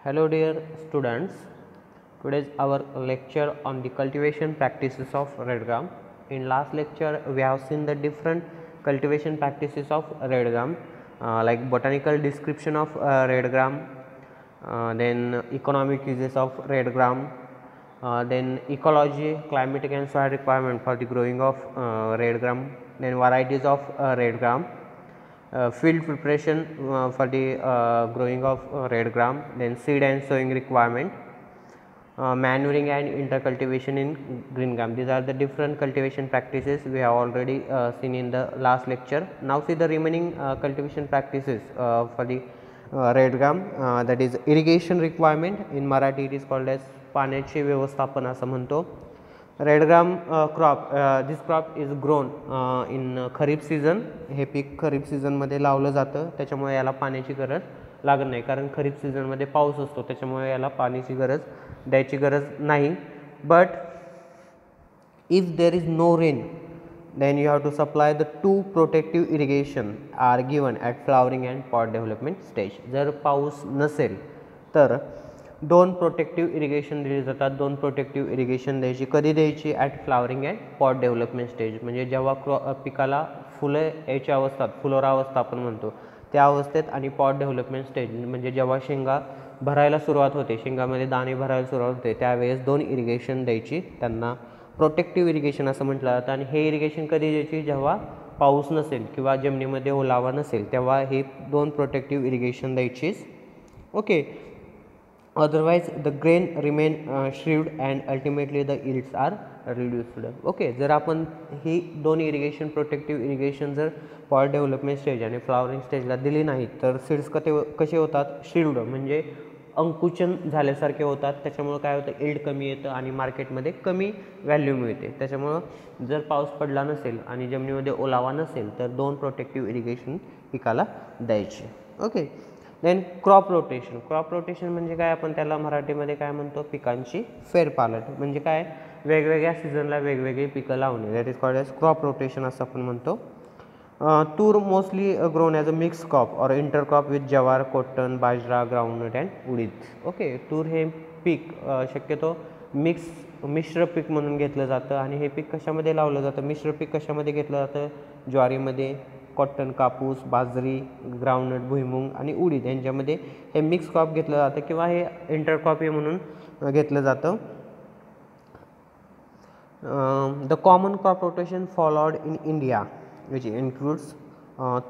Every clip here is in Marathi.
Hello dear students, today is our lecture on the cultivation practices of red gram. In last lecture we have seen the different cultivation practices of red gram, like botanical description of red gram, then economic uses of red gram, then ecology, climatic and soil requirement for the growing of red gram, then varieties of red gram, field preparation for the growing of red gram, then seed and sowing requirement, manuring and intercultivation in green gram. These are the different cultivation practices we have already seen in the last lecture. Now see the remaining cultivation practices for the red gram, that is irrigation requirement. In Marathi it is called as पाण्याचे व्यवस्थापन असं म्हणतो. Red gram crop, this crop is grown in kharif season. हे पीक खरीप सीझनमध्ये लावलं जातं, त्याच्यामुळे याला पाण्याची गरज लागत नाही, कारण खरीप सीझनमध्ये पाऊस असतो, त्याच्यामुळे याला पाण्याची गरज द्यायची गरज नाही. But if there is no rain then you have to supply the two protective irrigation are given at flowering and pod development stage. जर पाऊस नसेल तर दोन प्रोटेक्टिव्ह इरिगेशन दिली जातात. दोन प्रोटेक्टिव्ह इरिगेशन द्यायची कधी द्यायची? At flowering and pot development stage, म्हणजे जेव्हा पिकाला फुलं यायच्या अवस्थात, फुलोरा अवस्था आपण म्हणतो त्या अवस्थेत, आणि पॉट डेव्हलपमेंट स्टेज म्हणजे जेव्हा शेंगा भरायला सुरुवात होते, शेंगामध्ये दाणे भरायला सुरुवात होते, त्यावेळेस दोन इरिगेशन द्यायची. त्यांना प्रोटेक्टिव्ह इरिगेशन असं म्हटलं जातं. आणि हे इरिगेशन कधी द्यायची? जेव्हा पाऊस नसेल किंवा जमिनीमध्ये ओलावा नसेल तेव्हा हे दोन प्रोटेक्टिव्ह इरिगेशन द्यायचीच. Okay. Otherwise the grain remain shrived and ultimately the yields are reduced. Okay. जर आपण ही दोन इरिगेशन, प्रोटेक्टिव्ह इरिगेशन जर पॉट डेव्हलपमेंट स्टेज आणि फ्लावरिंग स्टेजला दिली नाही तर सीड्स कसे होतात? श्रिव्ड म्हणजे अंकुचन झाल्यासारखे होतात. त्याच्यामुळे काय होतं? यील्ड कमी येतं आणि मार्केटमध्ये कमी व्हॅल्यू मिळते. त्याच्यामुळं जर पाऊस पडला नसेल आणि जमिनीमध्ये ओलावा नसेल तर दोन प्रोटेक्टिव्ह इरिगेशन पिकाला द्यायचे. Okay. Then crop rotation. Crop rotation म्हणजे काय? आपण त्याला मराठीमध्ये काय म्हणतो? पिकांची फेरपालट. म्हणजे काय? वेगवेगळ्या सीझनला वेगवेगळी पिकं लावणे. That is called as crop rotation असं आपण म्हणतो. Tur mostly grown as a mix crop और intercrop with jowar, cotton, bajra, groundnut and urad. Okay. तूर हे पीक शक्यतो मिश्र पीक म्हणून घेतलं जातं. आणि हे पीक कशामध्ये लावलं जातं? मिश्र पीक कशामध्ये घेतलं जातं? ज्वारीमध्ये, कॉटन, कापूस, बाजरी, ग्राउंडनट, भुईमुंग आणि उडीद यांच्यामध्ये हे मिक्स क्रॉप घेतलं जातं किंवा हे इंटरक्रॉप हे म्हणून घेतलं जातं. The common crop rotation followed in India which includes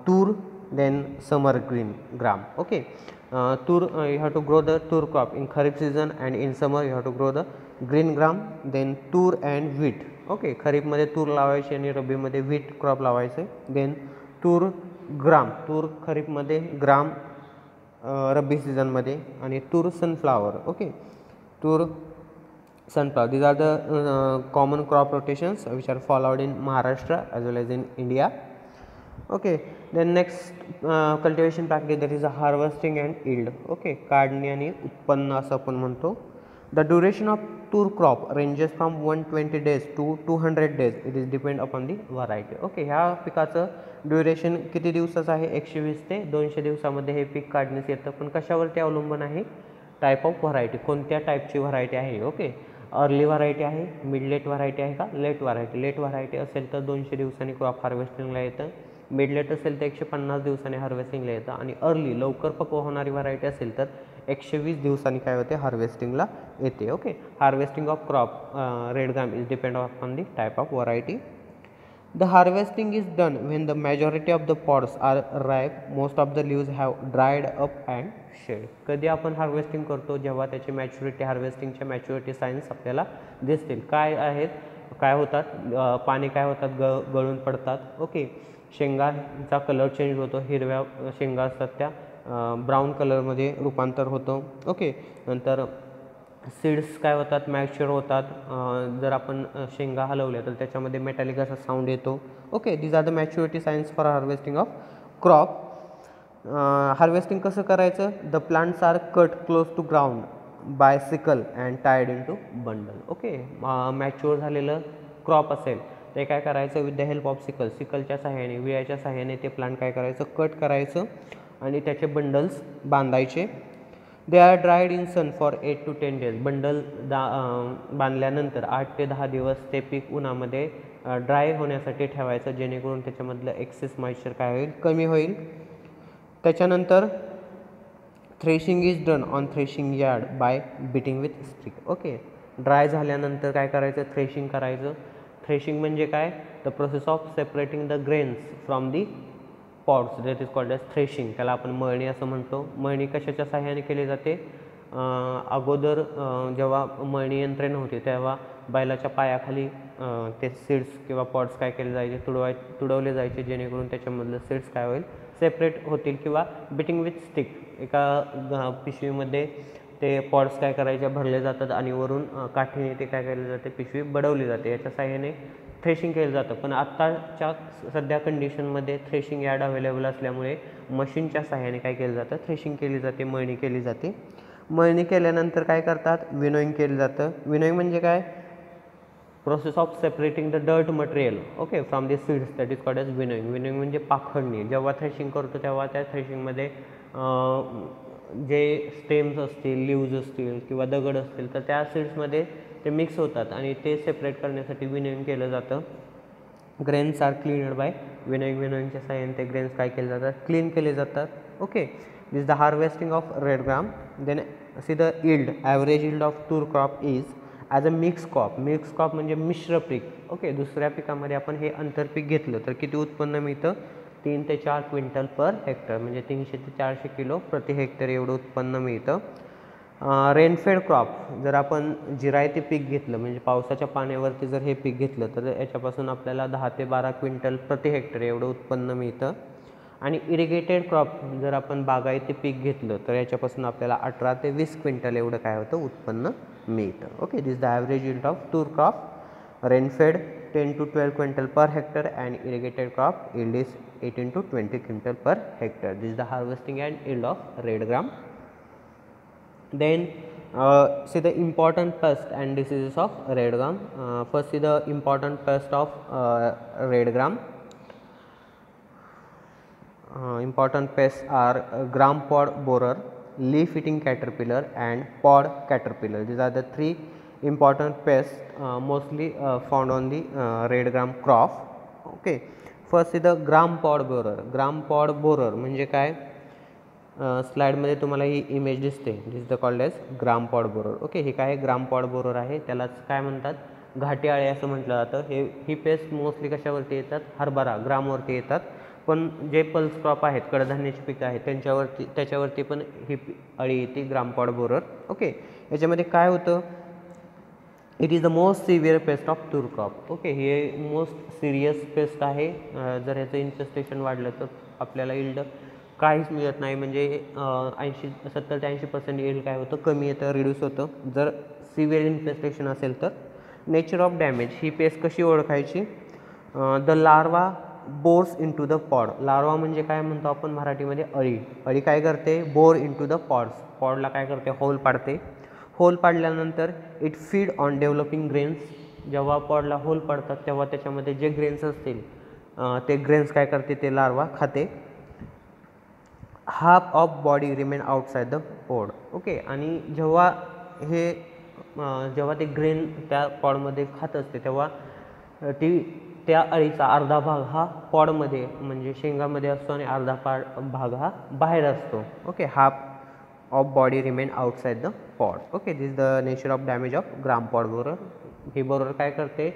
tur, then summer green gram. Okay. Tur, you have to grow the tur crop in kharif season and in summer you have to grow the green gram. Then tur and wheat. Okay. खरीपमध्ये तूर लावायचे आणि रब्बीमध्ये व्हीट क्रॉप लावायचे. देन तूर ग्राम, तूर खरीपमध्ये, ग्राम रब्बी सीझनमध्ये, आणि tur sunflower. Okay. Tur sunflower. These are the common crop rotations which are followed in Maharashtra as well as in India. Okay. Then next cultivation practice, that is a harvesting and yield. Okay. काढणी आणि उत्पन्न असं आपण म्हणतो. The duration of tur crop ranges from 120 days to 200 days. It is depend upon the variety. Okay. ह्या पिकाचं ड्युरेशन किती दिवसाचं आहे? 120 ते 200 दिवसामध्ये हे पीक काढण्यास येतं. पण कशावरती अवलंबून आहे? टाईप ऑफ व्हरायटी, कोणत्या टाईपची व्हरायटी आहे. ओके. अर्ली व्हरायटी आहे, मिड लेट व्हरायटी आहे का लेट व्हरायटी. लेट व्हरायटी असेल तर 200 दिवसांनी क्रॉप हार्वेस्टिंगला येतं. मिड लेट असेल तर 150 दिवसांनी हार्वेस्टिंगला येतं. आणि अर्ली, लवकर पक्व होणारी व्हरायटी असेल तर 120 दिवसांनी काय होते? हार्वेस्टिंगला येते. Okay. Harvesting of crop red gram is depend on the type of variety. The harvesting is done when the majority of the pods are ripe, most of the leaves have dried up and shed. कधी आपण हार्वेस्टिंग करतो? जेव्हा त्याची मॅच्युरिटी, हार्वेस्टिंगच्या मॅच्युरिटी सायन्स आपल्याला दिसतील. काय आहेत? काय होतात? पाणी काय होतात? गळून पडतात. ओके. शेंगाचा कलर चेंज होतो. हिरव्या शेंगा असतात त्या ब्राऊन कलरमध्ये रूपांतर होतं. ओके. नंतर सीड्स काय होतात? मॅच्युअर होतात. जर आपण शेंगा हलवल्या तर त्याच्यामध्ये मेटॅलिक असा साऊंड येतो. Okay. These are the maturity signs for harvesting of crop. Harvesting कसं करायचं? The plants are cut close to ground by sickle and tied in to bundle. Okay. Mature झालेलं क्रॉप असेल ते काय करायचं? With the help of sickle, सिकलच्या सहाय्याने, विळ्याच्या सहाय्याने ते प्लांट काय करायचं? कट करायचं आणि त्याचे बंडल्स बांधायचे. They are dried in sun for 8 to 10 days. Bundle बांधल्यानंतर 8 ते 10 दिवस ते पीक उन्हामध्ये ड्राय होण्यासाठी ठेवायचं, जेणेकरून त्याच्यामधलं एक्सेस मॉइश्चर काय होईल, कमी होईल. त्याच्यानंतर threshing is done on threshing yard by beating with stick. Okay, dry झाल्यानंतर काय करायचं, थ्रेशिंग करायचं. थ्रेशिंग म्हणजे काय, the process of separating the grains from the pods, that is called as threshing. त्याला आपण मळणी असं म्हणतो. मळणी कशाच्या सहाय्याने केली जाते, अगोदर जेव्हा मळणी यंत्रे नव्हती तेव्हा बैलाच्या पायाखाली ते सीड्स किंवा पॉड्स काय केले जायचे, तुडवले जायचे, जेणेकरून त्याच्यामधलं सीड्स काय होईल, सेपरेट होतील. किंवा बिटिंग विथ स्टिक, एका पिशवीमध्ये ते पॉड्स काय करायचे, भरले जातात आणि वरून काठीने ते काय केले जाते, पिशवी बडवली जाते. याच्या सहाय्याने थ्रेशिंग केलं जातं. पण आत्ताच्या सध्या कंडिशनमध्ये थ्रेशिंग यार्ड अवेलेबल असल्यामुळे मशीनच्या सहाय्याने काय केलं जातं, थ्रेशिंग केली जाते, मळणी केली जाते. मळणी केल्यानंतर काय करतात, विनोइंग केलं जातं. विनोइंग म्हणजे काय, process of separating the dirt material okay from the seeds, that is called as winnowing. Winnowing म्हणजे पाखडणी. जेव्हा थ्रेशिंग करतो तेव्हा त्या थ्रेशिंगमध्ये जे स्टेम्स असतील, लिव्ज असतील किंवा दगड असतील तर त्या सीड्समध्ये ते मिक्स होतात आणि ते सेपरेट करण्यासाठी विनोइंग केलं जातं. Grains are cleaned by winnowing. विनोइंगच्या सहाय्याने ते ग्रेन्स काय केले जातात, क्लीन केले जातात. Okay, this the harvesting of red gram. Then see the yield, average yield of tur crop is as a mix crop. Mix crop म्हणजे मिश्र पीक. ओके, दुसऱ्या पिकामध्ये आपण हे आंतरपीक घेतलं तर किती उत्पन्न मिळतं, 3 ते 4 क्विंटल पर हेक्टर, म्हणजे 300 ते 400 किलो प्रति हेक्टर एवढं उत्पन्न मिळतं. रेनफेड क्रॉप, जर आपण जिरायती पीक घेतलं म्हणजे पावसाच्या पाण्यावरती जर हे पीक घेतलं तर याच्यापासून आपल्याला 10 ते 12 क्विंटल प्रति हेक्टर एवढं उत्पन्न मिळतं. आणि इरिगेटेड क्रॉप जर आपण बागायती पीक घेतलं तर याच्यापासून आपल्याला 18 ते 20 क्विंटल एवढं काय होतं, उत्पन्न मिळतं. Okay, this the average yield of tur crop. Rainfed 10 to 12 quintal per hectare and irrigated crop yield is 18 to 20 quintal per hectare. This the harvesting and yield of red gram. Then see the important pest and diseases of red gram. First see the important pest of red gram. Important pests are gram pod borer, leaf eating caterpillar and pod caterpillar. These are the three important pests mostly found on the red gram crop. Okay, first see the gram pod borer. gram pod borer म्हणजे काय, स्लाइडमध्ये तुम्हाला ही इमेज दिसते. This the called as gram pod borer. Okay, हे काय ग्राम पॉड बोरर आहे, त्यालाच काय म्हणतात, घाटी आळे असं म्हटलं जातं. ही पेस्ट मोस्टली कशावरती येतात, हरभरा ग्रामवरती येतात. पण जे पल्स क्रॉप आहेत, कडधान्याची पिकं आहेत त्याच्यावरती पण ही अळी येते, ग्राम पॉड बोरर. ओके, याच्यामध्ये काय होतं, it is the most severe paste of tur crop. Okay, हे मोस्ट सिरियस पेस्ट आहे. जर ह्याचं इन्फेस्टेशन वाढलं तर आपल्याला यील्ड काहीच मिळत नाही, म्हणजे 70 ते 80% यील्ड काय होतं, कमी येतं, रिड्यूस होतं जर सिव्हिअर इन्फेस्टेशन असेल तर. नेचर ऑफ डॅमेज, ही पेस्ट कशी ओळखायची, the larva bores into the pod. Larva म्हणजे काय म्हणतो आपण मराठीमध्ये, अळी. अळी काय करते, बोर इंटू द पॉड्स, पॉडला काय करते, होल पाडते. होल पाडल्यानंतर it feed on developing grains. जेव्हा पॉडला होल पाडतात तेव्हा त्याच्यामध्ये जे ग्रेन्स असतील ते ग्रेन्स काय करते, ते लार्वा खाते. Half of body remain outside the pod. Okay, आणि जेव्हा ते ग्रेन त्या पॉडमध्ये खात असते तेव्हा त्या अळीचा अर्धा भाग हा पॉडमध्ये म्हणजे शेंगामध्ये असतो आणि अर्धा भाग हा बाहेर असतो. Okay, half of body remain outside the pod. Okay, this the nature of damage of gram pod borer. हे बोरर काय करते,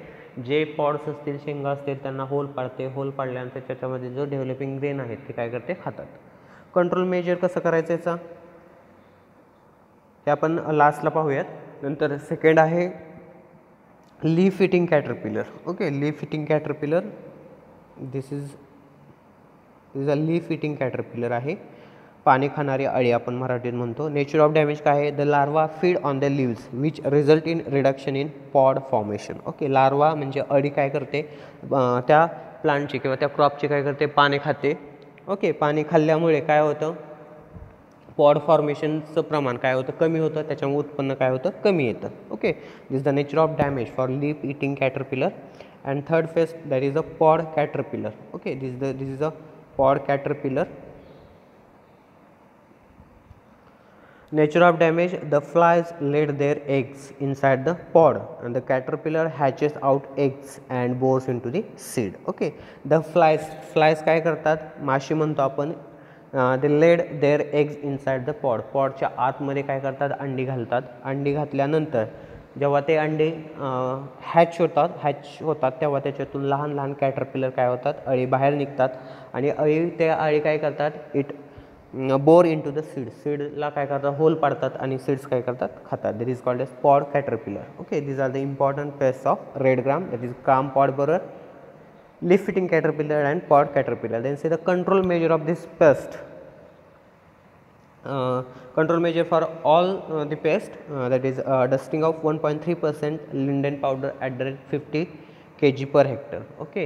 जे पॉड्स असतील, शेंगा असतील त्यांना होल पाडते. होल पाडल्यानंतर त्याच्यामध्ये जो डेव्हलपिंग ग्रेन आहेत ते काय करते, खातात. कंट्रोल मेजर कसं करायचं याचा, हे आपण लास्टला पाहूयात. नंतर सेकंड आहे leaf eating caterpillar. Okay, leaf eating caterpillar, this is a leaf eating caterpillar आहे, पाने खाणारी अळी आपण मराठीत म्हणतो. नेचर ऑफ डॅमेज काय आहे, the larva feed on the leaves which result in reduction in pod formation. Okay, larva म्हणजे अळी काय करते, त्या प्लांटची किंवा त्या क्रॉपची काय करते, पाने खाते. ओके, पाणी खाल्ल्यामुळे काय होतं, पॉड फॉर्मेशनचं प्रमाण काय होतं, कमी होतं, त्याच्यामुळे उत्पन्न काय होतं, कमी येतं. Okay, this the nature of damage for leaf eating caterpillar. And third phase that is a pod caterpillar. Okay, this is a pod caterpillar. Nature of damage: the flies laid their eggs inside the pod and the caterpillar hatches out eggs and bores into the seed. Okay, the flies काय करतात, माशी म्हणतो आपण. they laid their eggs inside the pod. पॉडच्या आतमध्ये काय करतात, अंडी घालतात. अंडी घातल्यानंतर जेव्हा ते अंडे हॅच होतात तेव्हा त्याच्यातून लहान लहान कॅटरपिलर काय होतात, अळी बाहेर निघतात आणि त्या अळी काय करतात, it bore into the सीडला काय करतात, होल पाडतात आणि सीड्स काय करतात, खातात. That is called as pod caterpillar. Okay, these are the important pest of red gram, that is gram pod borer, leaf eating caterpillar and pod caterpillar. Then say the control measure of this pest. Control measure for all the pest, that is dusting of 1.3% linden powder at the rate 50 kg per hectare. Okay,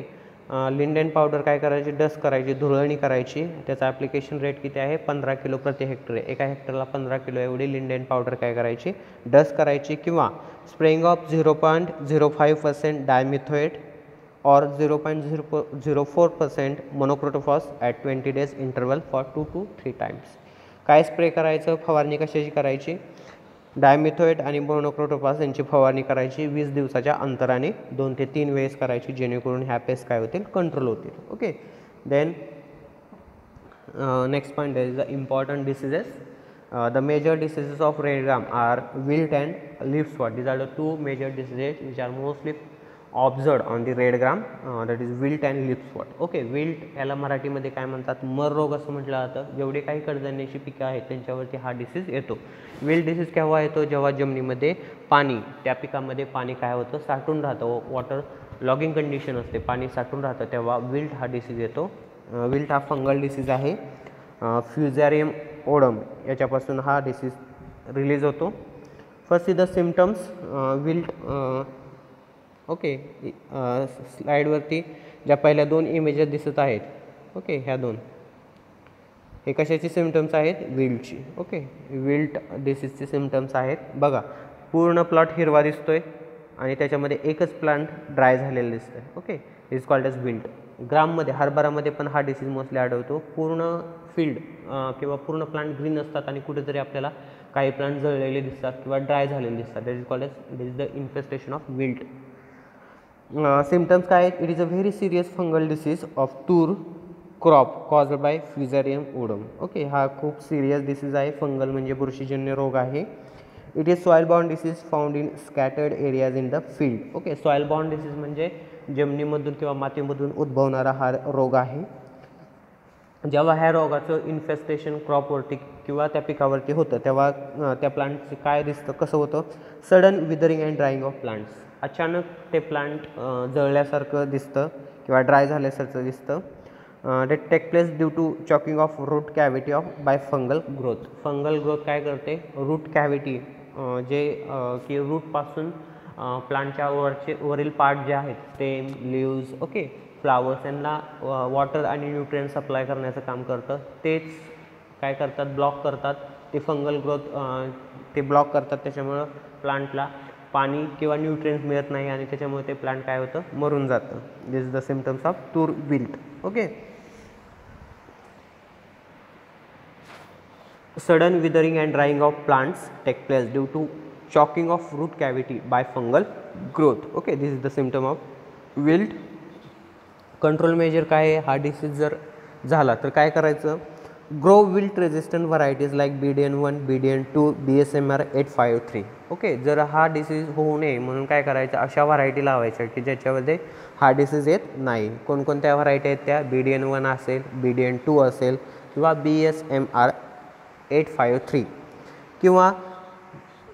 lindane powder काय करायची, डस्ट करायची, धुळणी करायची. त्याचा ॲप्लिकेशन रेट किती आहे, 15 किलो प्रति हेक्टर. एका हेक्टरला 15 किलो एवढी लिंडेन पावडर काय करायची, डस्ट करायची. किंवा spraying of 0.05% dimethoate or 0.04% monocrotophos at 20 days interval for 2 to 3 times. काय स्प्रे करायचं, फवारणी कशाची करायची, डायमिथोएट आणि मोनोक्रोटोफॉस यांची फवारणी करायची 20 दिवसाच्या अंतराने 2 ते 3 वेळेस करायची, जेणेकरून ह्या पेस्ट काय होतील, कंट्रोल होतील. Okay, then next point is the important diseases. The major diseases of red gram are wilt and leaf spot. These are the two major diseases which are mostly observed on the red gram, that is wilt and leaf spot. Okay, wilt याला मराठीमध्ये काय म्हणतात, मर रोग असं म्हटलं जातं. जेवढे काही कडधान्याची पिकं आहेत त्यांच्यावरती हा डिसीज येतो. विल्ट डिसीज केव्हा येतो, जेव्हा जमिनीमध्ये पाणी, त्या पिकामध्ये पाणी काय होतं, साठून राहतं, वॉटर लॉगिंग कंडिशन असते, पाणी साठून राहतं, तेव्हा विल्ट हा डिसीज येतो. विल्ट हा फंगल डिसीज आहे. फ्युझॅरियम ओडम याच्यापासून हा डिसीज रिलीज होतो. First is the symptoms wilt. Okay, स्लाईडवरती ज्या पहिल्या 2 इमेजेस दिसत आहेत, ओके, ह्या 2 हे कशाची सिम्पटम्स आहेत, विल्टची. ओके, विल्ट डिसीजचे सिम्पटम्स आहेत. बघा, पूर्ण प्लॉट हिरवा दिसतोय आणि त्याच्यामध्ये एकच प्लांट ड्राय झालेलं दिसतंय. Okay, is called as wilt. ग्राममध्ये, हरभरामध्ये पण हा डिसीज मोस्टली आढळतो. पूर्ण फील्ड किंवा पूर्ण प्लांट ग्रीन असतात आणि कुठेतरी आपल्याला काही प्लांट जळलेले दिसतात किंवा ड्राय झालेले दिसतात. That is called as, this is the infestation of wilt. Symptoms काय आहेत, it is a very serious fungal disease of tur crop caused by Fusarium udum. Okay, हा खूप सिरियस डिसीज आहे. फंगल म्हणजे बुरशीजन्य रोग आहे. It is soil born disease found in scattered areas in the field. Okay, soil born disease म्हणजे जमिनीमधून किंवा मातीमधून उद्भवणारा हा रोग आहे. जेव्हा ह्या रोगाचं इन्फेस्टेशन क्रॉपवरती किंवा त्या पिकावरती होतं तेव्हा त्या प्लांटचं काय दिसतं, कसं होतं, sudden withering and drying of plants. अचानक ते प्लांट जळल्यासारखं दिसतं किंवा ड्राय झाल्यासारखं दिसतं. That take place due to choking of root cavity of by fungal growth. Fungal growth काय करते, रूट कॅव्हिटी जे की रूटपासून प्लांटच्या वरील पार्ट जे आहेत, स्टेम, लिव्ज, ओके, फ्लावर्स, यांना वॉटर आणि न्यूट्रिएंट सप्लाय करण्याचं काम करतं. तेच काय करतात, ब्लॉक करतात. ते फंगल ग्रोथ ते ब्लॉक करतात, त्याच्यामुळं प्लांटला पाणी किंवा न्यूट्रिएंट्स मिळत नाही आणि त्याच्यामुळे ते प्लांट काय होतं, मरून जातं. This is the symptoms of tur wilt. Okay, sudden withering and drying of plants take place due to choking of root cavity by fungal growth. Okay, this is the symptom of wilt. Control measure काय आहे, हा डिसीज जर झाला तर काय करायचं, grow wilt resistant varieties like BDN1, BDN2, BSMR 853. Okay, जर हा डिसीज होऊ नये म्हणून काय करायचं, अशा व्हरायटी लावायच्या की ज्याच्यामध्ये हा डिसीज येत नाही. कोणकोणत्या व्हरायटी आहेत त्या, BDN1 असेल, BDN2 असेल किंवा BSMR 853. किंवा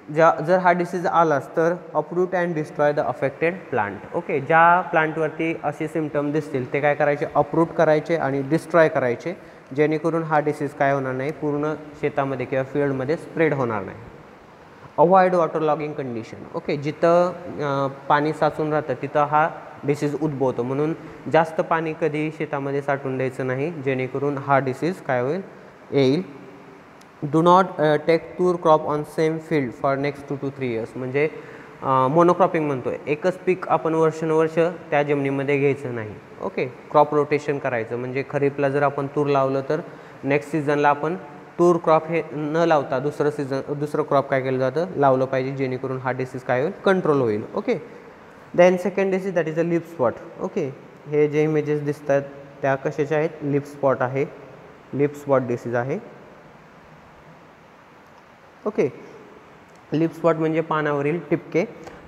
जर हा डिसीज आलाच तर uproot and destroy the affected plant. Okay, ज्या प्लांटवरती असे सिम्पटम दिसतील ते काय करायचे, अपरूट करायचे आणि डिस्ट्रॉय करायचे, जेणेकरून हा डिसीज काय होणार नाही, पूर्ण शेतामध्ये किंवा फील्डमध्ये स्प्रेड होणार नाही. Avoid water logging condition. Okay, जिथं पाणी साचून राहतं तिथं हा डिसीज उद्भवतो, म्हणून जास्त पाणी कधी शेतामध्ये साठवून द्यायचं नाही, जेणेकरून हा डिसीज काय होईल, येईल. डू नॉट टेक तूर crop on same field for next 2 to 3 years. म्हणजे मोनोक्रॉपिंग म्हणतोय, एकच पीक आपण वर्षानुवर्ष त्या जमिनीमध्ये घ्यायचं नाही. ओके, क्रॉप रोटेशन करायचं, म्हणजे खरीपला जर आपण तूर लावलं तर नेक्स्ट सीझनला आपण तूर क्रॉप हे न लावता दुसरं क्रॉप काय केलं जातं, लावलं पाहिजे, जेणेकरून हा डिसीज काय होईल, कंट्रोल होईल. Okay. Then second disease that is a leaf spot. Okay, हे जे इमेजेस दिसतात त्या कशाच्या आहेत, लिप स्पॉट आहे, लिप स्पॉट डिसीज आहे. ओके, लिप स्पॉट म्हणजे पानावरील टिपके.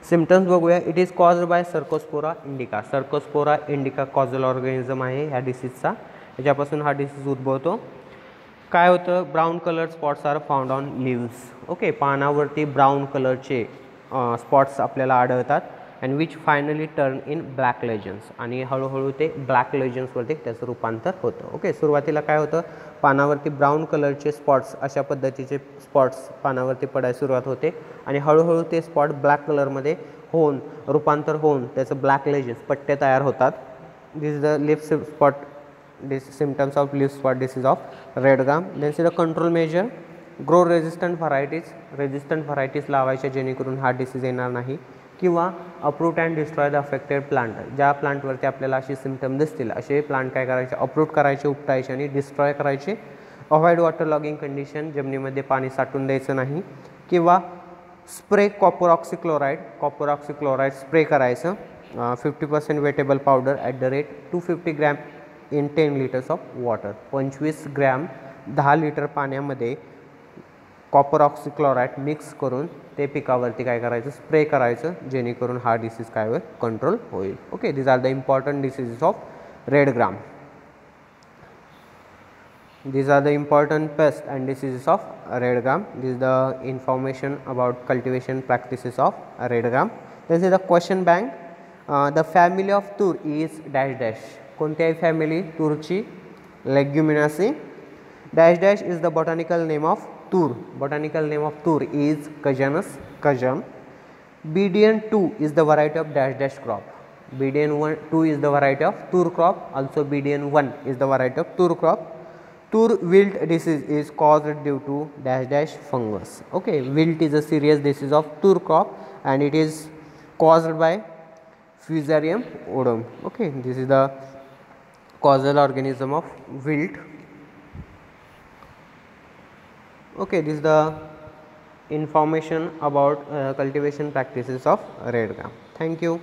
सिम्पटम्स बघूया. It is caused by Cercospora indica. Cercospora indica causal organism आहे ह्या डिसीजचा, याच्यापासून हा डिसीज उद्भवतो. काय होतं, brown colour spots are found on leaves. Okay, पानावरती ब्राऊन कलरचे स्पॉट्स आपल्याला आढळतात. And which finally turn in black lesions, आणि हळूहळू ते ब्लॅक लेजन्सवरती त्याचं रूपांतर होतं. ओके, सुरुवातीला काय होतं, पानावरती ब्राऊन कलरचे स्पॉट्स, अशा पद्धतीचे स्पॉट्स पानावरती पडायला सुरुवात होते, आणि हळूहळू ते स्पॉट ब्लॅक कलरमध्ये रूपांतर होऊन त्याचं ब्लॅक लेजन्स, पट्टे तयार होतात. This is the leaf spot symptoms of leaf spot disease of red gum. Then see the control measure, grow resistant varieties लावायच्या, जेणेकरून हा डिसीज येणार नाही. किंवा अप्रूट and destroy the affected plant. ज्या प्लांटवरती आपल्याला अशी सिम्पटम दिसतील असे प्लांट काय करायचे, अप्रूट करायचे, उपटायचे आणि डिस्ट्रॉय करायचे. अवॉइड वॉटर लॉगिंग कंडिशन, जमिनीमध्ये पाणी साठून द्यायचं नाही. किंवा स्प्रे कॉपर ऑक्सिक्लोराईड स्प्रे करायचं. 50% wettable powder at the rate 250 gram in 10 litres of water. 25 gram 10 litre पाण्यामध्ये कॉपर ऑक्सिक्लोराईड मिक्स करून ते पिकावरती काय करायचं, स्प्रे करायचं, जेणेकरून हा डिसीज काय होईल, कंट्रोल होईल. Okay, these are the important diseases of red gram. These are the important pests and diseases of red gum. This is the information about cultivation practices of red gum. This is the question bank. The family of tur is dash dash. कोणत्याही family तुरची Leguminaceae. Dash dash is the botanical name of tur. Botanical name of tur is Cajanus, Cajun. BDN 2 is the variety of dash dash crop. BDN 2 is the variety of tur crop. Also BDN 1 is the variety of tur crop. Tur wilt disease is caused due to dash dash fungus. Okay, wilt is a serious disease of tur crop and it is caused by Fusarium odum. Okay, this is the causal organism of wilt. Okay, this is the information about cultivation practices of red gum. Thank you.